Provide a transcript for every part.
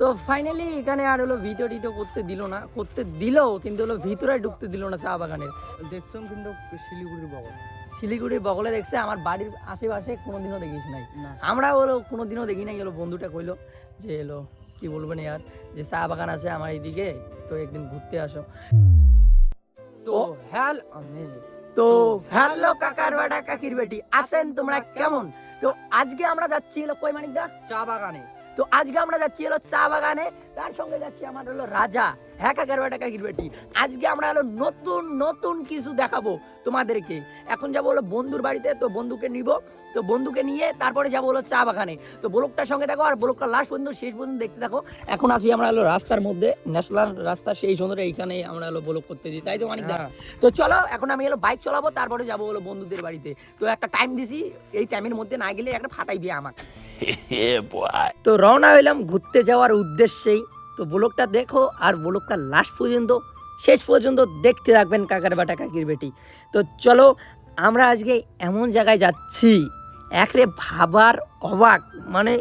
তো ফাইনালি এখানে আর হলো ভিডিও টিডিও করতে দিল না, করতে দিলেও কিন্তু হলো ভিতরে ঢুকতে দিল না চা বাগানের। দেখছো কিন্তু শিলিগুড়ির বগল, শিলিগুড়ির বগলে দেখছে, আমার বাড়ির আশেপাশে কোনোদিনও দেখিস নাই। আমরা হলো কোনোদিনও দেখি নাই। হলো বন্ধুটা কইলো যে এলো কি বলবেন ইয়ার, যে চা বাগান আছে আমার এইদিকে, তো একদিন ঘুরতে আসো। তো হ্যালো কাকার বেটা কাকির বেটি, আছেন তোমরা কেমন? তো আজকে আমরা যাচ্ছি হলো কই মানিকদা চা বাগানে। তো আজকে আমরা যাচ্ছি হলো চা বাগানে, তার সঙ্গে যাচ্ছি আমার হলো রাজা। হ্যাঁ কাকার বেটা কাকির বেটি, আজকে আমরা হলো নতুন নতুন কিছু দেখাবো তোমাদেরকে। এখন যাবো হলো বন্ধুর বাড়িতে, তো বন্ধুকে নিব, তো বন্ধুকে নিয়ে তারপরে যাবো হলো চা বাগানে। তো ব্লগটার সঙ্গে দেখো, আর ব্লগটা লাস্ট পর্যন্ত শেষ পর্যন্ত দেখতে থাকো। এখন আছি আমরা হলো রাস্তার মধ্যে, ন্যাশনাল রাস্তা, সেই সুন্দর এইখানে আমরা হলো ব্লগ করতেছি, তাই তো মানিকদা? তো চলো এখন আমি হলো বাইক চালাবো, তারপরে যাবো হলো বন্ধুদের বাড়িতে। তো একটা টাইম দিছি, এই টাইমের মধ্যে না গেলে একটা ফাটাইবে আমাকে। তো রওনা হইলাম ঘুরতে যাওয়ার উদ্দেশ্যেই। তো ব্লগটা দেখো, আর ব্লগটা লাস্ট পর্যন্ত শেষ পর্যন্ত দেখতে রাখবেন কাকার বেটা কাকির বেটি। তো চলো আমরা আজকে এমন জায়গায় যাচ্ছি, একরে ভাবার অবাক, মানে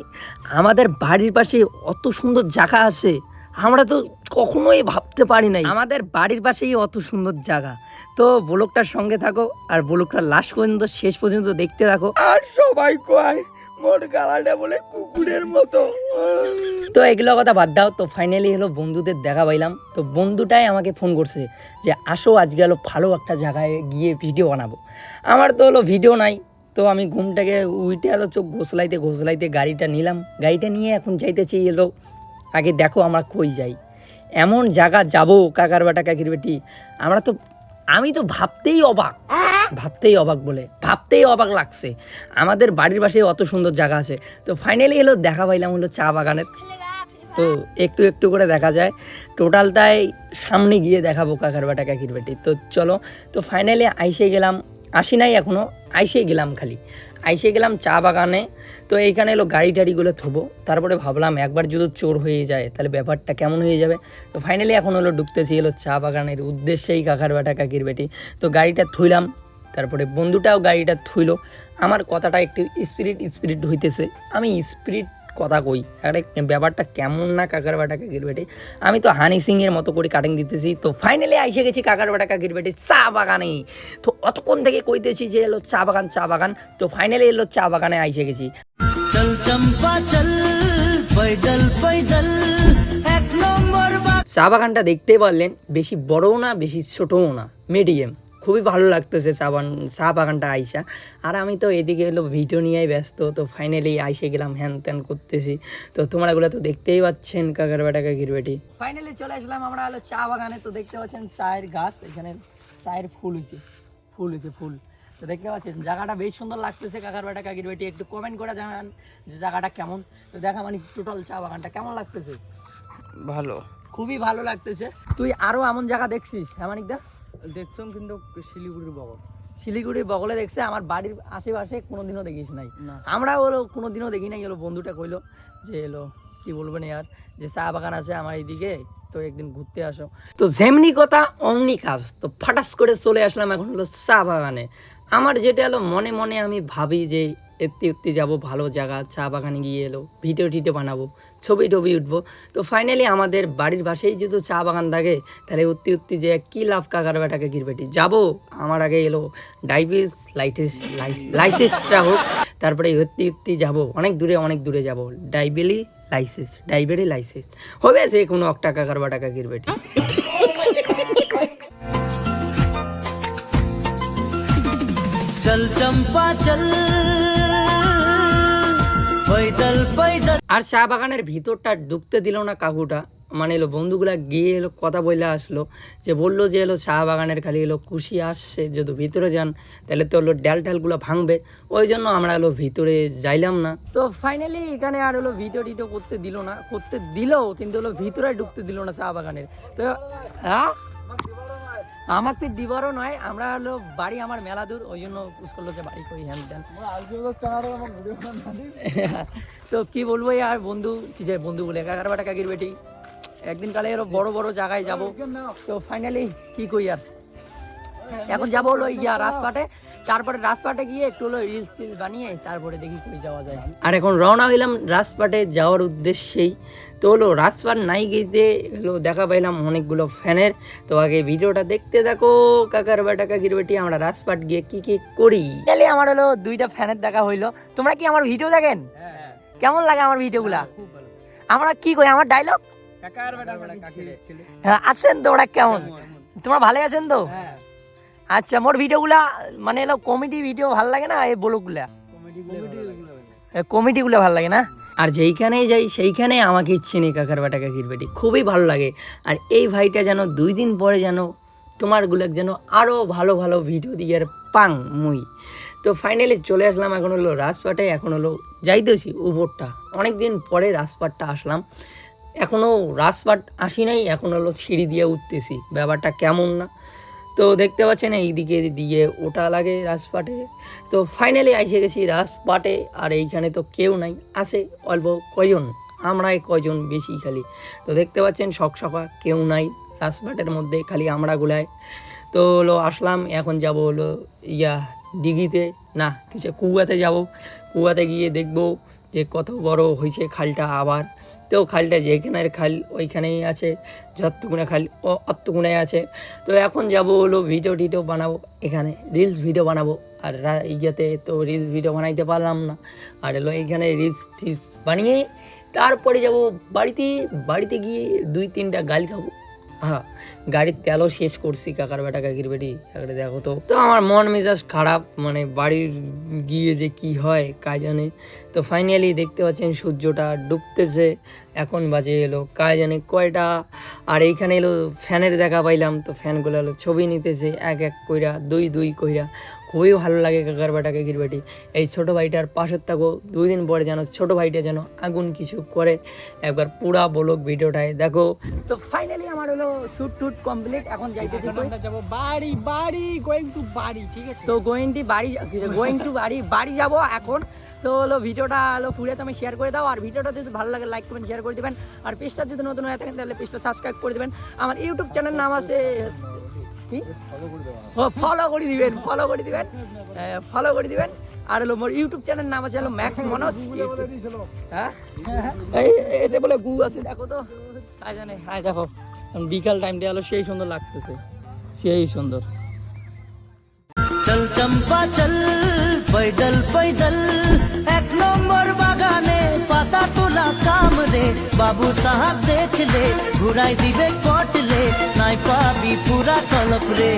আমাদের বাড়ির পাশে অত সুন্দর জায়গা আছে, আমরা তো কখনোই ভাবতে পারি নাই আমাদের বাড়ির পাশেই অত সুন্দর জায়গা। তো ব্লগটার সঙ্গে থাকো, আর ব্লগটা লাস্ট পর্যন্ত শেষ পর্যন্ত দেখতে থাকো। আর সবাই কয় মোর গালাটা বলে কুকুরের মতো। তো এগুলো কথা বাদ দাও। তো ফাইনালি হলো বন্ধুদের দেখা পাইলাম। তো বন্ধুটাই আমাকে ফোন করছে যে আসো আজকে হলো ভালো একটা জায়গায় গিয়ে ভিডিও বানাবো। আমার তো হলো ভিডিও নাই, তো আমি ঘুমটাকে উইটে হলো চোখ ঘোষলাইতে গাড়িটা নিলাম। গাড়িটা নিয়ে এখন যাইতেছি এলো, আগে দেখো আমরা কই যাই। এমন জায়গা যাবো কাকার বেটা কাকির বেটি, আমি তো ভাবতেই অবাক লাগছে। আমাদের বাড়ির পাশে অত সুন্দর জায়গা আছে। তো ফাইনালি এলো দেখা পাইলাম হলো চা বাগানের। তো একটু একটু করে দেখা যায়, টোটালটাই সামনে গিয়ে দেখাবো কাকার বেটা কাকির বেটি। তো চলো, তো ফাইনালি আইসে গেলাম চা বাগানে। তো এইখানে এলো গাড়ি টাড়িগুলো থবো, তারপরে ভাবলাম একবার যদি চোর হয়ে যায় তাহলে ব্যাপারটা কেমন হয়ে যাবে। তো ফাইনালি এখন হলো ঢুকতেছি এলো চা বাগানের উদ্দেশ্যেই কাকার বেটা কাকির বেটি। তো গাড়িটা থুইলাম, তারপরে বন্ধুটাও গাড়িটা থুইলো। আমার কথাটা একটু স্পিরিট হইতেছে, আমি স্পিরিট কথা কই, আরে ব্যাপারটা কেমন না কাকার বেটা কাকির বেটি। আমি তো হানি সিংয়ের মতো করে কাটিং দিতেছি। তো ফাইনালি আইসে গেছি কাকার বেটা কাকির বেটি চা বাগানে। তো অতক্ষণ থেকে কইতেছি যে এলো চা বাগান। তো ফাইনালি এলো চা বাগানে আইসে গেছি। চল চম্পা চল পৈদল এক নম্বর। চা বাগানটা দেখতেই পারলেন, বেশি বড়ও না বেশি ছোটও না, মিডিয়াম। খুবই ভালো লাগতেছে চা বাগানটা আইসা। আর আমি তো এদিকে এলো ভিডিও নিয়েই ব্যস্ত। তো ফাইনালি আইসে গেলাম, হ্যান ত্যান করতেছি। তো তোমরা এগুলো তো দেখতেই পাচ্ছেন কাকার বেটা কাকির বেটি। ফাইনালি চলে আসলাম আমরা হলো চা বাগানে। তো দেখতে পাচ্ছেন চায়ের গাছ, এখানে চায়ের ফুল হয়েছে। তো দেখতে পাচ্ছেন জায়গাটা বেশ সুন্দর লাগতেছে কাকার বেটা কাকির বেটি। একটু কমেন্ট করে জানান যে জায়গাটা কেমন। তো দেখা মানে টোটাল চা বাগানটা কেমন লাগতেছে? ভালো, খুবই ভালো লাগতেছে। তুই আরো এমন জায়গা দেখছিস হ্যাঁ মানিকদা? দেখছো কিন্তু শিলিগুড়ির বগলে দেখছে, আমার বাড়ির আশেপাশে কোনোদিনও দেখিস নাই। আমরা হলো কোনোদিনও দেখি নাই। হলো বন্ধুটা কইলো যে এলো কি বলবেন ইয়ার, যে চা বাগান আছে আমার এইদিকে, তো একদিন ঘুরতে আসো। তো যেমনি কথা অমনি কাজ, তো ফাটাস করে চলে আসলাম এখন হলো চা বাগানে। আমার যেটা হলো মনে মনে আমি ভাবি যে এত্তি যাবো ভালো জায়গা, চা বাগানে গিয়ে এলো ভিডিও টিডিও বানাবো, ছবি টবি উঠবো। তো ফাইনালি আমাদের বাড়ির পাশেই যেহেতু চা বাগান থাকে, তাহলে উত্তি যে কী লাভ কাকার বেটা কাকির বেটি যাবো। আমার আগে এলো লাইসেন্সটা হোক, তারপরে উত্তি যাবো অনেক দূরে যাবো। ডাইবেরি লাইসেন্স হবে যে কোনো একটা কাকার বেটা কাকির বেটি। চল চম্পা চল পৈদল। আর চা বাগানের ভিতরটা ঢুকতে দিল না কাকুটা, মানে এলো বন্ধুগুলা গিয়ে এলো কথা বলে আসলো, যে বললো যে এলো চা বাগানের খালি এলো খুশি আসছে, যদি ভিতরে যান তাহলে তো হলো ডালগুলো ভাঙবে, ওই জন্য আমরা এলো ভিতরে যাইলাম না। তো ফাইনালি এখানে আর হলো ভিডিও টিডিও করতে দিল না, করতে দিলেও কিন্তু হলো ভিতরে ঢুকতে দিল না চা বাগানের। তো হ্যাঁ আমাকে দিবারও নয়, আমরা হলো বাড়ি আমার মেলা দূর, ওই জন্য পুষ করলো যে বাড়ি করি হ্যান ত্যান। তো কি বলবো আর বন্ধু বলে কাকার বেটা কাকির বেটি, একদিন কালে এরো বড় জায়গায় যাব। তো ফাইনালি কি কই আর এখন যাবো হলো রাজপাটে। তারপরে রাজপাটে গিয়ে একটু হলো রিলস টিলস বানিয়ে তারপরে দেখি কই যাওয়া যায়। আর এখন রওনা হইলাম রাজপাটে যাওয়ার উদ্দেশ্যেই। তো হলো রাজপাট নাই গিয়ে হলো দেখা পাইলাম অনেকগুলো ফ্যানের। তো আগে ভিডিওটা দেখতে দেখো কাকার বেটা কাকির বেটি আমরা রাজপাট গিয়ে কি কি করি। তাহলে আমার হলো 2টা ফ্যানের দেখা হইলো। তোমরা কি আমার ভিডিও দেখেন? কেমন লাগে আমার ভিডিওগুলা? আমরা কি করি, আমার ডায়লগ আছেন তোমরা কেমন? তোমরা ভালো আছেন তো? আচ্ছা, মোর ভিডিওগুলা মানে এলো কমেডি ভিডিও ভালো লাগে না, এই ব্লগগুলা কমেডিগুলো ভালো লাগে না? আর যেইখানেই যাই সেইখানে আমাকে চিনি কাকার বেটা কাকির বেটি, খুবই ভালো লাগে। আর এই ভাইটা যেন 2 দিন পরে যেন তোমার গুলাক যেন আরও ভালো ভালো ভিডিও দিয়ে পাং মুই। তো ফাইনালি চলে আসলাম এখন হলো রাজপাটে। এখন হলো যাইতেছি উপরটা, অনেক দিন পরে রাজপাটটা আসলাম। এখনও রাজপাট আসি নাই, এখন হলো সিঁড়ি দিয়ে উঠতেছি, ব্যাপারটা কেমন না। তো দেখতে পাচ্ছেন এইদিকে দিয়ে ওটা লাগে রাজপাটে। তো ফাইনালি এসে গেছি রাজপাটে। আর এইখানে তো কেউ নাই, আসে অল্প কয়জন, আমরাই কয়জন বেশি খালি। তো দেখতে পাচ্ছেন সকা কেউ নাই রাজপাটের মধ্যে, খালি আমরা গুলায়। তো হলো আসলাম, এখন যাব হলো দিঘিতে না কিছু কুয়াতে যাব। কুয়াতে গিয়ে দেখবো যে কত বড় হয়েছে খালটা আবার। তো খালটা যেখানের খাল ওইখানেই আছে, যতগুণে খাল অতগুণে আছে। তো এখন যাব হলো ভিডিও টিডিও বানাবো, এখানে রিলস ভিডিও বানাবো। আর ইয়াতে তো রিলস ভিডিও বানাইতে পারলাম না, আর হলো এইখানে রিলস টিলস বানিয়ে তারপরে যাব বাড়িতে গিয়ে 2-3টা গাল খাবো। হ্যাঁ, গাড়ির তেলও শেষ করছি কাকার বেটা কাকির বেটি, একটা দেখো তো। তো আমার মন মেজাজ খারাপ, মানে বাড়ির গিয়ে যে কি হয় কাজ জানে। তো ফাইনালি দেখতে পাচ্ছেন সূর্যটা ডুবতেছে, এখন বাজে এলো কাজ জানে কয়টা। আর এইখানে এলো ফ্যানের দেখা পাইলাম, তো ফ্যানগুলো হলো ছবি নিতেছে এক কইরা, 2 কইরা। খুবই ভালো লাগে কাকার বেটা কাকির বেটি। এই ছোটো ভাইটার পাশের থাকো, 2 দিন পরে যেন ছোটো ভাইটা যেন আগুন কিছু করে, একবার পুরা বলক ভিডিওটায় দেখো। তো ফাইনালি আমার হলো শুট টুট কমপ্লিট, এখন যাইতেছি যাবো বাড়ি গোয়িং টু বাড়ি, ঠিক আছে? তো গোয়িং টু বাড়ি যাব এখন। তো হলো ভিডিওটা হলো ফুরিয়ে তুমি শেয়ার করে দাও। আর ভিডিওটা যদি ভালো লাগে লাইক করবেন, শেয়ার করে দেবেন। আর পেজটা যদি নতুন হয়ে থাকেন তাহলে পেজটা সাবস্ক্রাইব করে দেবেন। আমার ইউটিউব চ্যানেল নাম আছে কি, ফলো করে দিবেন। আর হলো মোর ইউটিউব চ্যানেল নাম আছে হলো ম্যাক্স মনোজ। হ্যাঁ, এটা বলে গু আছে, দেখো তো কাজ জানে। হ্যাঁ দেখো, বিকাল টাইমটা হলো সেই সুন্দর লাগতেছে, সেই সুন্দর। চল চম্পা চল पैदल पैदल 1 নম্বর বাগানে পাতা তোলা কাম রে, বাবু সাহাব দেখলে ঘুরাই দিবে কটলে, নাই পাবি পুরা কলপ রে।